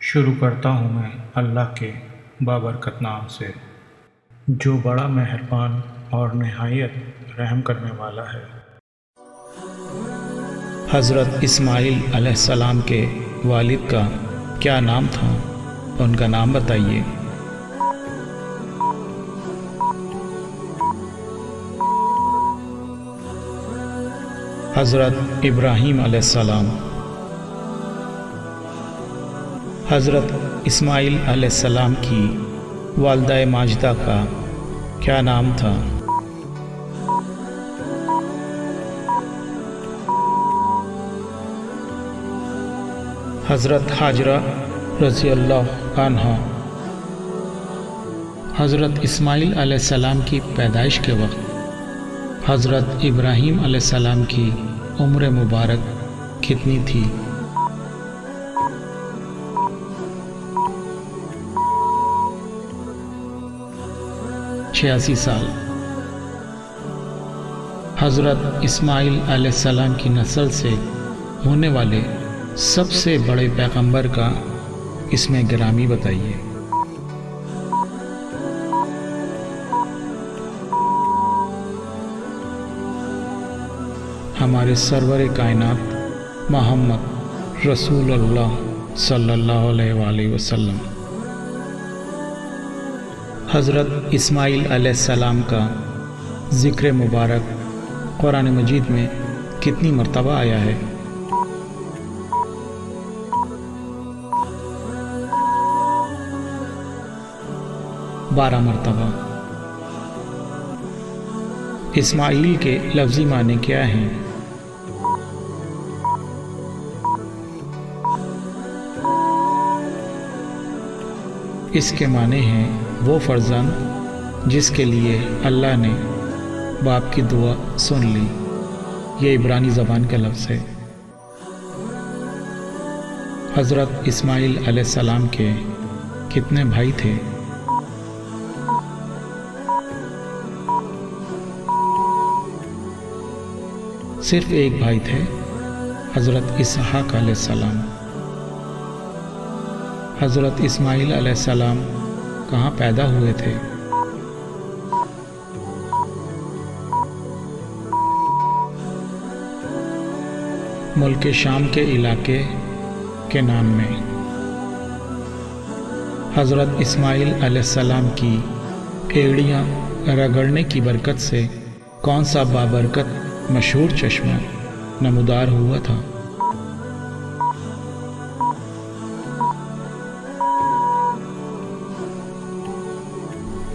شروع کرتا ہوں میں اللہ کے بابرکت نام سے، جو بڑا مہربان اور نہایت رحم کرنے والا ہے۔ حضرت اسماعیل علیہ السلام کے والد کا کیا نام تھا؟ ان کا نام بتائیے۔ حضرت ابراہیم علیہ السلام۔ حضرت اسماعیل علیہ السلام کی والدہ ماجدہ کا کیا نام تھا؟ حضرت ہاجرہ رضی اللہ عنہا۔ حضرت اسماعیل علیہ السلام کی پیدائش کے وقت حضرت ابراہیم علیہ السلام کی عمر مبارک کتنی تھی؟ چھیاسی سال۔ حضرت اسماعیل علیہ السلام کی نسل سے ہونے والے سب سے بڑے پیغمبر کا اسم گرامی بتائیے۔ ہمارے سرور کائنات محمد رسول اللہ صلی اللہ علیہ وآلہ وسلم۔ حضرت اسماعیل علیہ السلام کا ذکر مبارک قرآن مجید میں کتنی مرتبہ آیا ہے؟ 12 مرتبہ۔ اسماعیل کے لفظی معنی کیا ہیں؟ اس کے معنی ہیں وہ فرزند جس کے لیے اللہ نے باپ کی دعا سن لی۔ یہ عبرانی زبان کا لفظ ہے۔ حضرت اسماعیل علیہ السلام کے کتنے بھائی تھے؟ صرف ایک بھائی تھے، حضرت اسحاق علیہ السلام۔ حضرت اسماعیل علیہ السلام کہاں پیدا ہوئے تھے؟ ملک شام کے علاقے کے نام میں۔ حضرت اسماعیل علیہ السلام کی ایڑیاں رگڑنے کی برکت سے کون سا بابرکت مشہور چشمہ نمودار ہوا تھا؟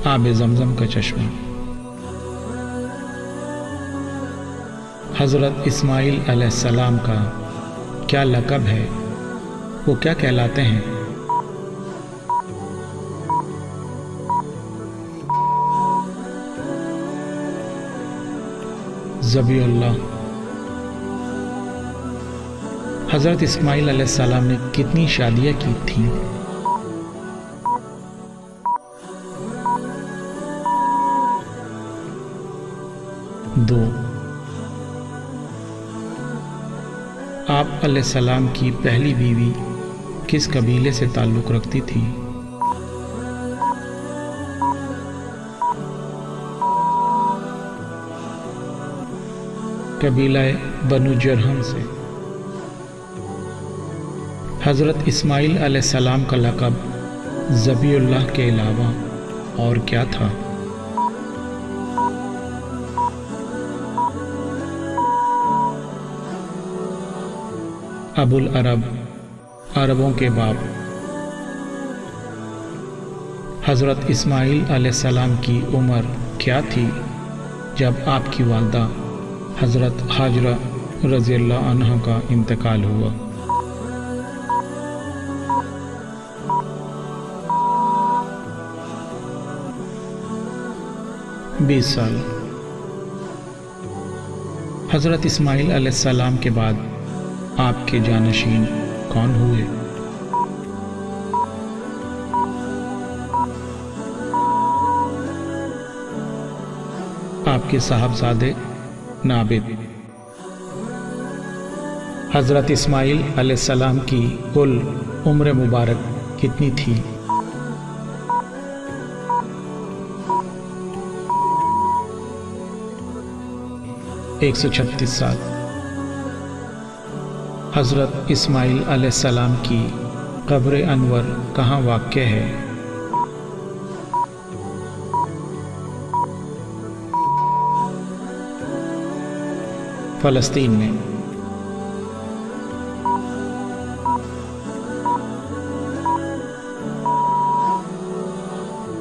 آب زمزم کا چشمہ۔ حضرت اسماعیل علیہ السلام کا کیا لقب ہے؟ وہ کیا کہلاتے ہیں؟ ذبیح اللہ۔ حضرت اسماعیل علیہ السلام نے کتنی شادیاں کی تھیں؟ 2۔ آپ علیہ السلام کی پہلی بیوی کس قبیلے سے تعلق رکھتی تھی؟ قبیلہ بنو جرہم سے۔ حضرت اسماعیل علیہ السلام کا لقب ذبیح اللہ کے علاوہ اور کیا تھا؟ ابو العرب، عربوں کے باپ۔ حضرت اسماعیل علیہ السلام کی عمر کیا تھی جب آپ کی والدہ حضرت ہاجرہ رضی اللہ عنہ کا انتقال ہوا؟ 20 سال۔ حضرت اسماعیل علیہ السلام کے بعد آپ کے جانشین کون ہوئے؟ آپ کے صاحبزادے نابد۔ حضرت اسماعیل علیہ السلام کی کل عمر مبارک کتنی تھی؟ 136 سال۔ حضرت اسماعیل علیہ السلام کی قبر انور کہاں واقع ہے؟ فلسطین میں۔